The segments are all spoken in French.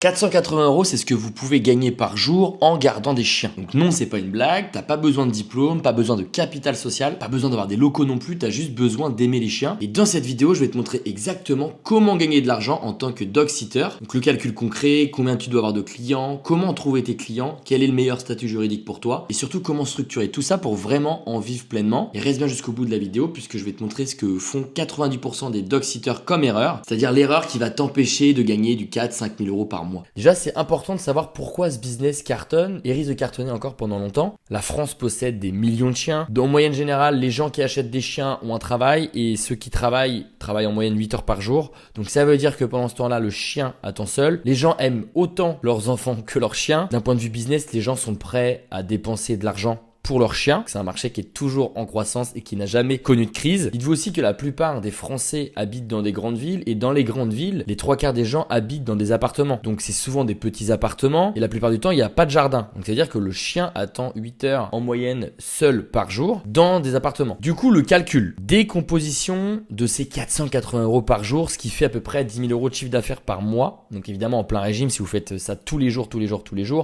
480 €, c'est ce que vous pouvez gagner par jour en gardant des chiens. Donc non, c'est pas une blague, t'as pas besoin de diplôme, pas besoin de capital social, pas besoin d'avoir des locaux non plus, t'as juste besoin d'aimer les chiens. Et dans cette vidéo, je vais te montrer exactement comment gagner de l'argent en tant que dog sitter. Donc le calcul concret, combien tu dois avoir de clients, comment trouver tes clients, quel est le meilleur statut juridique pour toi, et surtout comment structurer tout ça pour vraiment en vivre pleinement. Et reste bien jusqu'au bout de la vidéo puisque je vais te montrer ce que font 90% des dog sitters comme erreur, c'est-à-dire l'erreur qui va t'empêcher de gagner du 4-5 000 € par mois. Déjà, c'est important de savoir pourquoi ce business cartonne et risque de cartonner encore pendant longtemps. La France possède des millions de chiens. En moyenne générale, les gens qui achètent des chiens ont un travail et ceux qui travaillent en moyenne 8 heures par jour. Donc ça veut dire que pendant ce temps-là, le chien attend seul. Les gens aiment autant leurs enfants que leurs chiens. D'un point de vue business, les gens sont prêts à dépenser de l'argent pour leurs chiens. C'est un marché qui est toujours en croissance et qui n'a jamais connu de crise. Dites-vous aussi que la plupart des Français habitent dans des grandes villes et dans les grandes villes, les 3/4 des gens habitent dans des appartements. Donc c'est souvent des petits appartements et la plupart du temps, il n'y a pas de jardin. Donc c'est-à-dire que le chien attend 8 heures en moyenne seul par jour dans des appartements. Du coup, le calcul, décomposition de ces 480 € par jour, ce qui fait à peu près 10 000 € de chiffre d'affaires par mois. Donc évidemment, en plein régime, si vous faites ça tous les jours,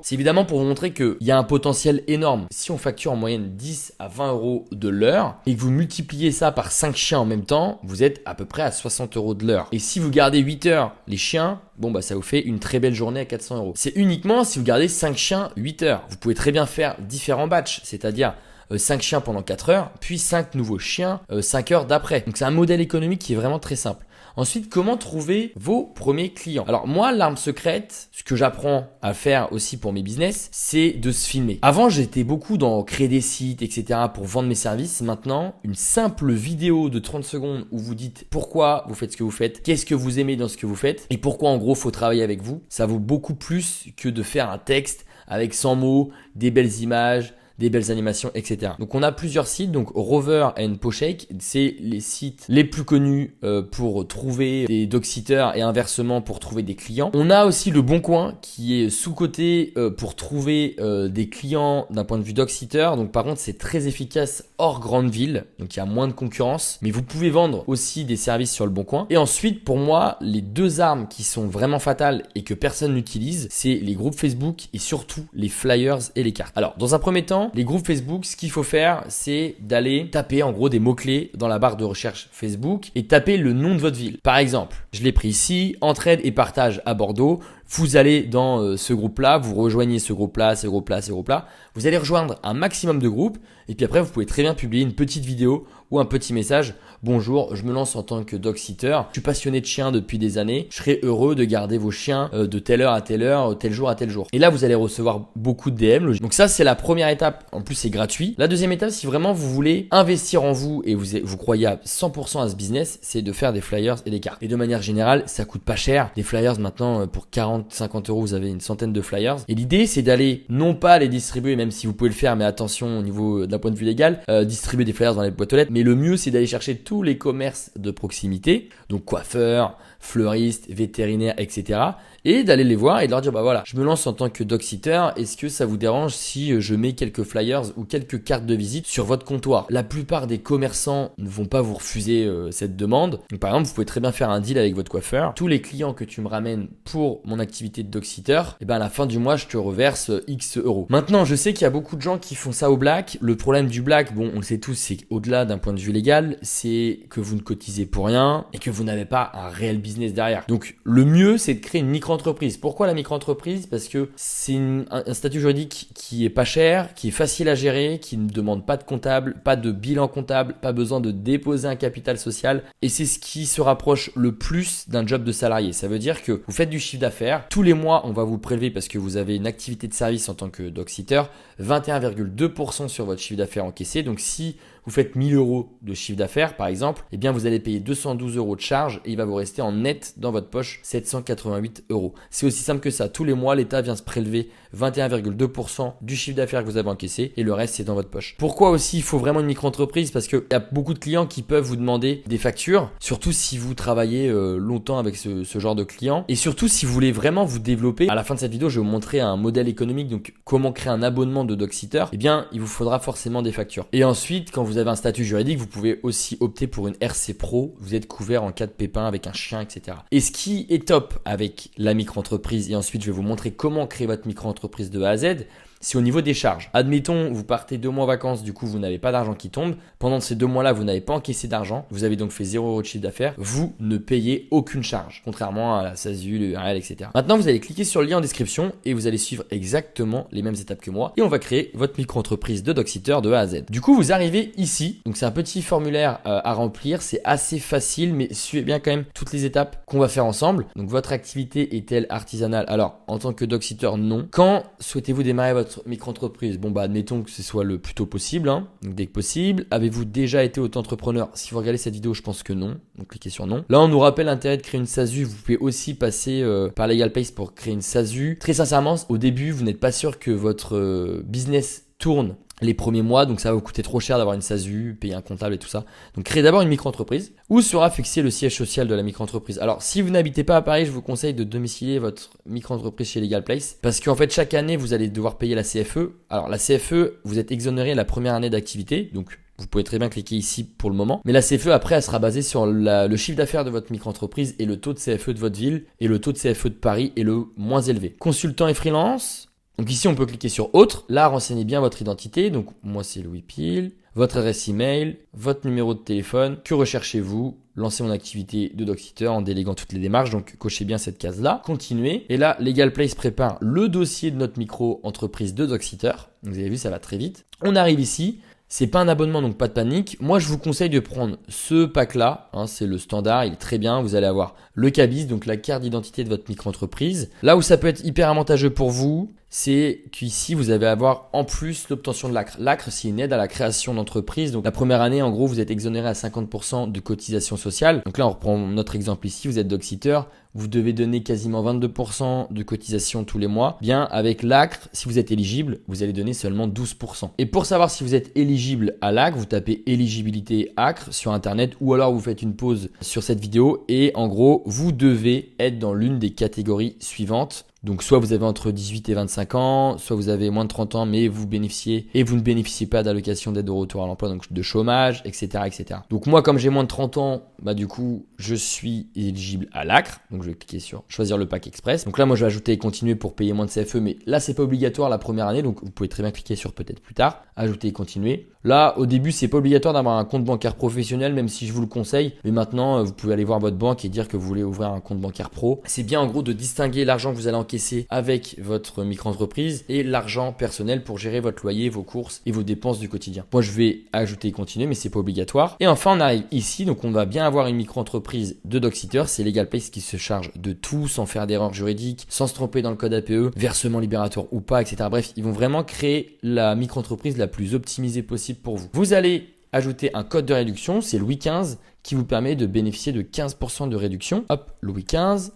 c'est évidemment pour vous montrer qu'il y a un potentiel énorme. Si on facture en moyenne 10 à 20 € de l'heure et que vous multipliez ça par 5 chiens en même temps, vous êtes à peu près à 60 € de l'heure. Et si vous gardez 8 heures les chiens, ça vous fait une très belle journée à 400 €. C'est uniquement si vous gardez 5 chiens 8 heures. Vous pouvez très bien faire différents batchs, c'est-à-dire 5 chiens pendant 4 heures, puis 5 nouveaux chiens 5 heures d'après. Donc c'est un modèle économique qui est vraiment très simple. Ensuite, comment trouver vos premiers clients? Alors moi, l'arme secrète, ce que j'apprends à faire aussi pour mes business, c'est de se filmer. Avant, j'étais beaucoup dans créer des sites, etc. pour vendre mes services. Maintenant, une simple vidéo de 30 secondes où vous dites pourquoi vous faites ce que vous faites, qu'est-ce que vous aimez dans ce que vous faites et pourquoi en gros faut travailler avec vous. Ça vaut beaucoup plus que de faire un texte avec 100 mots, des belles images, des belles animations, etc. Donc on a plusieurs sites, donc Rover and Poshake, c'est les sites les plus connus pour trouver des dog sitters et inversement pour trouver des clients. On a aussi le Bon Coin qui est sous-coté pour trouver des clients d'un point de vue dog sitter. Donc par contre c'est très efficace hors grande ville, donc il y a moins de concurrence, mais vous pouvez vendre aussi des services sur le Bon Coin. Et ensuite pour moi les deux armes qui sont vraiment fatales et que personne n'utilise, c'est les groupes Facebook et surtout les flyers et les cartes. Alors dans un premier temps, les groupes Facebook, ce qu'il faut faire, c'est d'aller taper en gros des mots-clés dans la barre de recherche Facebook et taper le nom de votre ville. Par exemple, je l'ai pris ici, entraide et partage à Bordeaux. Vous allez dans ce groupe-là, vous rejoignez ce groupe-là, ce groupe-là, ce groupe-là. Vous allez rejoindre un maximum de groupes et puis après, vous pouvez très bien publier une petite vidéo ou un petit message. Bonjour, je me lance en tant que dog sitter. Je suis passionné de chiens depuis des années. Je serais heureux de garder vos chiens de telle heure à telle heure, tel jour à tel jour. Et là, vous allez recevoir beaucoup de DM. Donc ça, c'est la première étape. En plus, c'est gratuit. La deuxième étape, si vraiment vous voulez investir en vous et vous croyez à 100% à ce business, c'est de faire des flyers et des cartes. Et de manière générale, ça coûte pas cher. Des flyers maintenant, pour 40-50 €, vous avez une centaine de flyers. Et l'idée, c'est d'aller non pas les distribuer, même si vous pouvez le faire, mais attention au niveau d'un point de vue légal, distribuer des flyers dans les boîtes aux lettres. Mais le mieux, c'est d'aller chercher tous les commerces de proximité, donc coiffeurs, fleuristes, vétérinaires, etc. et d'aller les voir et de leur dire voilà, je me lance en tant que dog sitter, est-ce que ça vous dérange si je mets quelques flyers ou quelques cartes de visite sur votre comptoir? La plupart des commerçants ne vont pas vous refuser cette demande. Donc, par exemple, vous pouvez très bien faire un deal avec votre coiffeur. Tous les clients que tu me ramènes pour mon activité de dog sitter, à la fin du mois, je te reverse X euros. Maintenant, je sais qu'il y a beaucoup de gens qui font ça au black. Le problème du black, on le sait tous, c'est qu'au-delà d'un point de vue légal, c'est que vous ne cotisez pour rien et que vous n'avez pas un réel business derrière. Donc, le mieux, c'est de créer une micro-entreprise. Pourquoi la micro-entreprise? Parce que c'est un statut juridique qui est pas cher, qui est facile à gérer, qui ne demande pas de comptable, pas de bilan comptable, pas besoin de déposer un capital social. Et c'est ce qui se rapproche le plus d'un job de salarié. Ça veut dire que vous faites du chiffre d'affaires. Tous les mois, on va vous prélever parce que vous avez une activité de service en tant que dog sitter, 21,2% sur votre chiffre d'affaires encaissé. Donc, si vous faites 1 000 € de chiffre d'affaires, par exemple, vous allez payer 212 € de charge et il va vous rester en net dans votre poche 788 €. C'est aussi simple que ça. Tous les mois, l'État vient se prélever 21,2% du chiffre d'affaires que vous avez encaissé et le reste, c'est dans votre poche. Pourquoi aussi il faut vraiment une micro-entreprise? Parce qu'il y a beaucoup de clients qui peuvent vous demander des factures, surtout si vous travaillez longtemps avec ce genre de clients et surtout si vous voulez vraiment vous développer. À la fin de cette vidéo, je vais vous montrer un modèle économique, donc comment créer un abonnement de dog sitter. Il vous faudra forcément des factures. Et ensuite, quand vous vous avez un statut juridique, vous pouvez aussi opter pour une RC Pro. Vous êtes couvert en cas de pépin avec un chien, etc. Et ce qui est top avec la micro-entreprise, et ensuite je vais vous montrer comment créer votre micro-entreprise de A à Z, c'est au niveau des charges. Admettons, vous partez 2 mois en vacances, du coup, vous n'avez pas d'argent qui tombe. Pendant ces 2 mois-là, vous n'avez pas encaissé d'argent. Vous avez donc fait 0 € de chiffre d'affaires. Vous ne payez aucune charge, contrairement à la SASU, le URL, etc. Maintenant, vous allez cliquer sur le lien en description et vous allez suivre exactement les mêmes étapes que moi. Et on va créer votre micro-entreprise de Dogsitter de A à Z. Du coup, vous arrivez ici. Donc, c'est un petit formulaire à remplir. C'est assez facile, mais suivez bien quand même toutes les étapes qu'on va faire ensemble. Donc, votre activité est-elle artisanale? Alors, en tant que Dogsitter, non. Quand souhaitez-vous démarrer votre micro-entreprise? Bon, bah, admettons que ce soit le plus tôt possible, hein. Donc, dès que possible. Avez-vous déjà été auto-entrepreneur? Si vous regardez cette vidéo, je pense que non. Donc, cliquez sur non. Là, on nous rappelle l'intérêt de créer une SASU. Vous pouvez aussi passer par LegalPace pour créer une SASU. Très sincèrement, au début, vous n'êtes pas sûr que votre business tourne les premiers mois, donc ça va vous coûter trop cher d'avoir une SASU, payer un comptable et tout ça. Donc créez d'abord une micro-entreprise où sera fixé le siège social de la micro-entreprise. Alors si vous n'habitez pas à Paris, je vous conseille de domicilier votre micro-entreprise chez LegalPlace parce qu'en fait chaque année vous allez devoir payer la CFE. Alors la CFE, vous êtes exonéré la première année d'activité, donc vous pouvez très bien cliquer ici pour le moment. Mais la CFE après elle sera basée sur le chiffre d'affaires de votre micro-entreprise et le taux de CFE de votre ville, et le taux de CFE de Paris est le moins élevé. Consultant et freelance. Donc ici, on peut cliquer sur autre. Là, renseignez bien votre identité. Donc moi, c'est Louis Pile. Votre adresse email, votre numéro de téléphone. Que recherchez-vous? Lancer mon activité de Dogsitter en déléguant toutes les démarches. Donc cochez bien cette case-là. Continuez. Et là, LegalPlace prépare le dossier de notre micro-entreprise de Dogsitter. Vous avez vu, ça va très vite. On arrive ici. C'est pas un abonnement, donc pas de panique. Moi, je vous conseille de prendre ce pack-là. Hein, c'est le standard, il est très bien. Vous allez avoir le cabis, donc la carte d'identité de votre micro-entreprise. Là où ça peut être hyper avantageux pour vous, c'est qu'ici, vous allez avoir en plus l'obtention de l'ACRE. L'ACRE, c'est une aide à la création d'entreprise. Donc la première année, en gros, vous êtes exonéré à 50% de cotisation sociale. Donc là, on reprend notre exemple ici. Vous êtes Dogsitter. Vous devez donner quasiment 22% de cotisation tous les mois. Bien, avec l'ACRE, si vous êtes éligible, vous allez donner seulement 12%. Et pour savoir si vous êtes éligible à l'ACRE, vous tapez éligibilité ACRE sur Internet ou alors vous faites une pause sur cette vidéo et en gros, vous devez être dans l'une des catégories suivantes. Donc soit vous avez entre 18 et 25 ans, soit vous avez moins de 30 ans mais vous bénéficiez et vous ne bénéficiez pas d'allocation d'aide au retour à l'emploi, donc de chômage, etc., etc. Donc moi comme j'ai moins de 30 ans, bah du coup je suis éligible à l'ACRE, donc je vais cliquer sur choisir le pack express. Donc là moi je vais ajouter et continuer pour payer moins de CFE, mais là c'est pas obligatoire la première année, donc vous pouvez très bien cliquer sur peut-être plus tard, ajouter et continuer. Là au début c'est pas obligatoire d'avoir un compte bancaire professionnel, même si je vous le conseille, mais maintenant vous pouvez aller voir votre banque et dire que vous voulez ouvrir un compte bancaire pro. C'est bien en gros de distinguer l'argent que vous allez encaisser avec votre micro-entreprise et l'argent personnel pour gérer votre loyer, vos courses et vos dépenses du quotidien. Moi, je vais ajouter et continuer, mais c'est pas obligatoire. Et enfin, on arrive ici. Donc, on va bien avoir une micro-entreprise de Dogsitter. C'est LegalPlace qui se charge de tout sans faire d'erreur juridique, sans se tromper dans le code APE, versement libératoire ou pas, etc. Bref, ils vont vraiment créer la micro-entreprise la plus optimisée possible pour vous. Vous allez ajouter un code de réduction, c'est Louis 15, qui vous permet de bénéficier de 15% de réduction. Hop, Louis 15.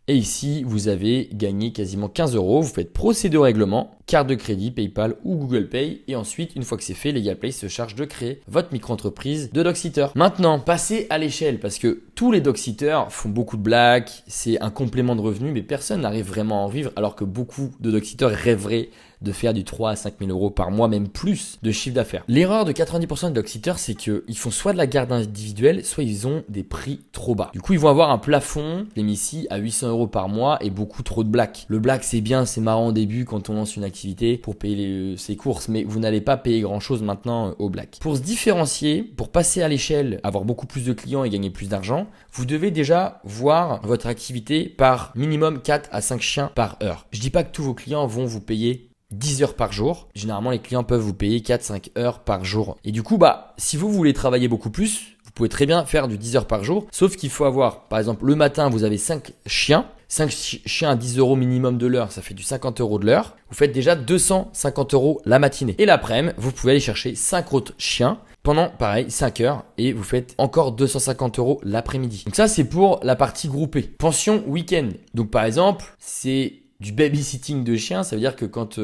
Et ici, vous avez gagné quasiment 15 €. Vous faites procéder au règlement, carte de crédit, PayPal ou Google Pay. Et ensuite, une fois que c'est fait, LegalPlace se charge de créer votre micro-entreprise de Dogsitter. Maintenant, passez à l'échelle parce que tous les Dogsitters font beaucoup de blagues. C'est un complément de revenu, mais personne n'arrive vraiment à en vivre alors que beaucoup de Dogsitters rêveraient de faire du 3 à 5 000 € par mois, même plus de chiffre d'affaires. L'erreur de 90% de Dogsitters, c'est qu'ils font soit de la garde individuelle, soit ils ont des prix trop bas. Du coup, ils vont avoir un plafond, je l'ai mis ici, à 800 € par mois et beaucoup trop de black. Le black, c'est bien, c'est marrant au début quand on lance une activité pour payer ses courses, mais vous n'allez pas payer grand chose maintenant au black. Pour se différencier, pour passer à l'échelle, avoir beaucoup plus de clients et gagner plus d'argent, vous devez déjà voir votre activité par minimum 4 à 5 chiens par heure. Je dis pas que tous vos clients vont vous payer 10 heures par jour. Généralement, les clients peuvent vous payer 4-5 heures par jour. Et du coup, si vous voulez travailler beaucoup plus, vous pouvez très bien faire du 10 heures par jour. Sauf qu'il faut avoir, par exemple, le matin, vous avez 5 chiens. 5 chiens à 10 € minimum de l'heure, ça fait du 50 € de l'heure. Vous faites déjà 250 € la matinée. Et l'après-midi, vous pouvez aller chercher 5 autres chiens pendant, pareil, 5 heures et vous faites encore 250 € l'après-midi. Donc ça, c'est pour la partie groupée. Pension week-end. Donc par exemple, c'est du babysitting de chiens, ça veut dire que quand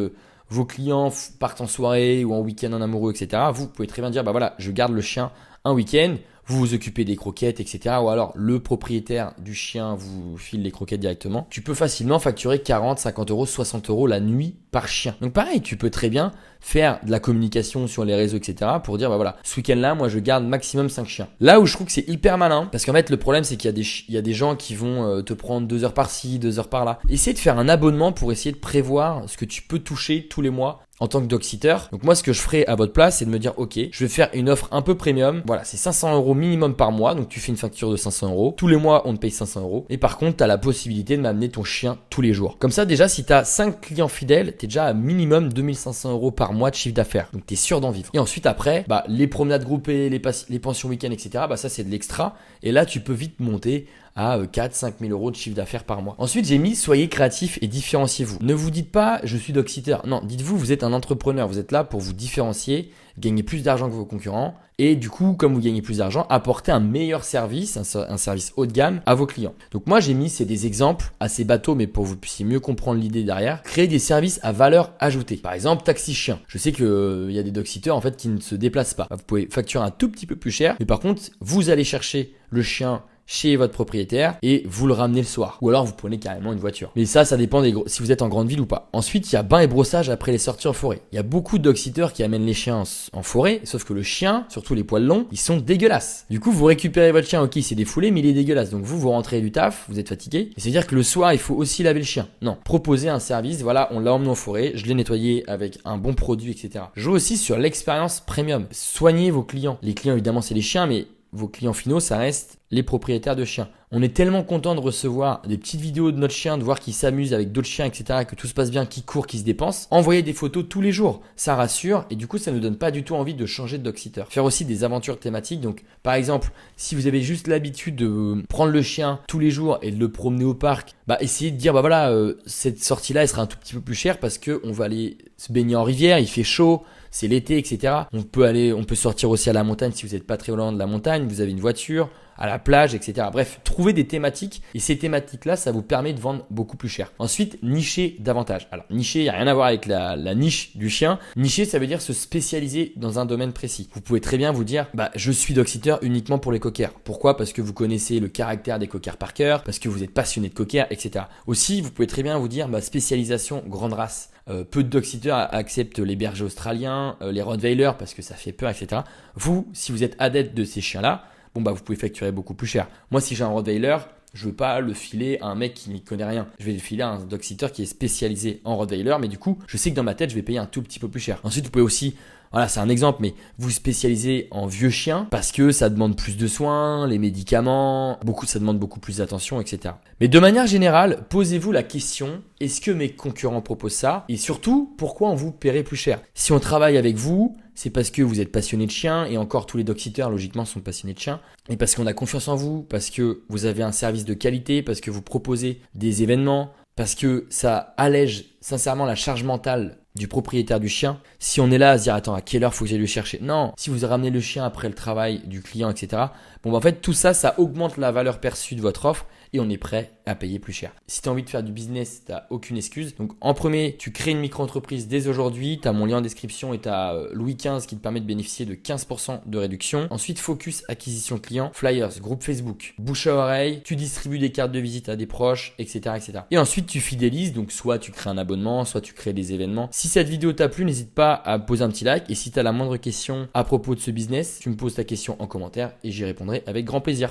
vos clients partent en soirée ou en week-end en amoureux, etc., vous pouvez très bien dire, voilà, je garde le chien un week-end, vous vous occupez des croquettes, etc. Ou alors le propriétaire du chien vous file les croquettes directement. Tu peux facilement facturer 40, 50 euros, 60 euros la nuit par chien. Donc pareil, tu peux très bien faire de la communication sur les réseaux, etc. pour dire, bah voilà, ce week-end-là, moi, je garde maximum 5 chiens. Là où je trouve que c'est hyper malin, parce qu'en fait, le problème, c'est qu'il y a des gens qui vont te prendre 2 heures par-ci, 2 heures par-là. Essaye de faire un abonnement pour essayer de prévoir ce que tu peux toucher tous les mois en tant que dog-sitter. Donc moi, ce que je ferais à votre place, c'est de me dire, ok, je vais faire une offre un peu premium. Voilà, c'est 500 euros minimum par mois. Donc tu fais une facture de 500 euros. Tous les mois, on te paye 500 euros. Et par contre, tu as la possibilité de m'amener ton chien tous les jours. Comme ça, déjà, si tu as 5 clients fidèles, tu es déjà à minimum 2500 euros par mois de chiffre d'affaires. Donc tu es sûr d'en vivre. Et ensuite, après, bah, les promenades groupées, les pensions week-end, etc., bah, ça, c'est de l'extra. Et là, tu peux vite monter à 4-5 000 euros de chiffre d'affaires par mois. Ensuite, j'ai mis soyez créatif et différenciez-vous. Ne vous dites pas je suis dog-sitter. Non, dites-vous vous êtes un entrepreneur. Vous êtes là pour vous différencier, gagner plus d'argent que vos concurrents et du coup, comme vous gagnez plus d'argent, apporter un meilleur service, un service haut de gamme à vos clients. Donc moi, j'ai mis, c'est des exemples assez bateaux, mais pour que vous puissiez mieux comprendre l'idée derrière, créer des services à valeur ajoutée. Par exemple, taxi chien. Je sais qu'il y a des dog-sitters en fait qui ne se déplacent pas. Vous pouvez facturer un tout petit peu plus cher, mais par contre, vous allez chercher le chien chez votre propriétaire et vous le ramenez le soir. Ou alors vous prenez carrément une voiture. Mais ça dépend si vous êtes en grande ville ou pas. Ensuite, il y a bain et brossage après les sorties en forêt. Il y a beaucoup de dog-sitters qui amènent les chiens en forêt, sauf que le chien, surtout les poils longs, ils sont dégueulasses. Du coup, vous récupérez votre chien, ok, il s'est défoulé, mais il est dégueulasse. Donc vous rentrez du taf, vous êtes fatigué. Et c'est-à-dire que le soir, il faut aussi laver le chien. Non, proposez un service, voilà, on l'a emmené en forêt, je l'ai nettoyé avec un bon produit, etc. Jouez aussi sur l'expérience premium. Soignez vos clients. Les clients, évidemment, c'est les chiens, mais vos clients finaux, ça reste les propriétaires de chiens. On est tellement content de recevoir des petites vidéos de notre chien, de voir qu'il s'amuse avec d'autres chiens, etc., que tout se passe bien, qu'il court, qu'il se dépense. Envoyez des photos tous les jours, ça rassure et du coup, ça ne nous donne pas du tout envie de changer de dog-sitter. Faire aussi des aventures thématiques. Donc, par exemple, si vous avez juste l'habitude de prendre le chien tous les jours et de le promener au parc, bah essayez de dire, bah voilà, cette sortie-là, elle sera un tout petit peu plus chère parce que on va aller se baigner en rivière, il fait chaud. C'est l'été, etc. On peut sortir aussi à la montagne si vous n'êtes pas très loin de la montagne, vous avez une voiture, à la plage, etc. Bref, trouvez des thématiques et ces thématiques-là, ça vous permet de vendre beaucoup plus cher. Ensuite, nicher davantage. Alors, nicher, il n'y a rien à voir avec la niche du chien. Nicher, ça veut dire se spécialiser dans un domaine précis. Vous pouvez très bien vous dire, bah, je suis dog-sitter uniquement pour les cockers. Pourquoi ? Parce que vous connaissez le caractère des cockers par cœur, parce que vous êtes passionné de cockers, etc. Aussi, vous pouvez très bien vous dire, bah, spécialisation grande race. Peu de dog-sitters acceptent les bergers australiens, les rottweilers parce que ça fait peur, etc. Vous, si vous êtes adepte de ces chiens-là, bon bah vous pouvez facturer beaucoup plus cher. Moi, si j'ai un rottweiler, je veux pas le filer à un mec qui n'y connaît rien. Je vais le filer à un dog-sitter qui est spécialisé en rottweiler, mais du coup, je sais que dans ma tête, je vais payer un tout petit peu plus cher. Ensuite, vous pouvez aussi, voilà, c'est un exemple, mais vous spécialisez en vieux chiens parce que ça demande plus de soins, les médicaments, ça demande beaucoup plus d'attention, etc. Mais de manière générale, posez-vous la question, est-ce que mes concurrents proposent ça ? Et surtout, pourquoi on vous paierait plus cher ? Si on travaille avec vous, c'est parce que vous êtes passionné de chiens, et encore tous les dog-sitters logiquement sont passionnés de chiens, et parce qu'on a confiance en vous, parce que vous avez un service de qualité, parce que vous proposez des événements, parce que ça allège sincèrement la charge mentale du propriétaire du chien. Si on est là à se dire attends, à quelle heure faut que j'aille le chercher ? Non, si vous ramenez le chien après le travail du client, etc. Bon, bah, en fait tout ça, ça augmente la valeur perçue de votre offre et on est prêt à payer plus cher. Si tu as envie de faire du business, tu n'as aucune excuse. Donc en premier, tu crées une micro-entreprise dès aujourd'hui. Tu as mon lien en description et tu as Louis XV qui te permet de bénéficier de 15% de réduction. Ensuite, focus acquisition client, flyers, groupe Facebook, bouche à oreille, tu distribues des cartes de visite à des proches, etc. etc. Et ensuite, tu fidélises. Donc soit tu crées un abonnement, soit tu crées des événements. Si cette vidéo t'a plu, n'hésite pas à poser un petit like. Et si tu as la moindre question à propos de ce business, tu me poses ta question en commentaire et j'y répondrai avec grand plaisir.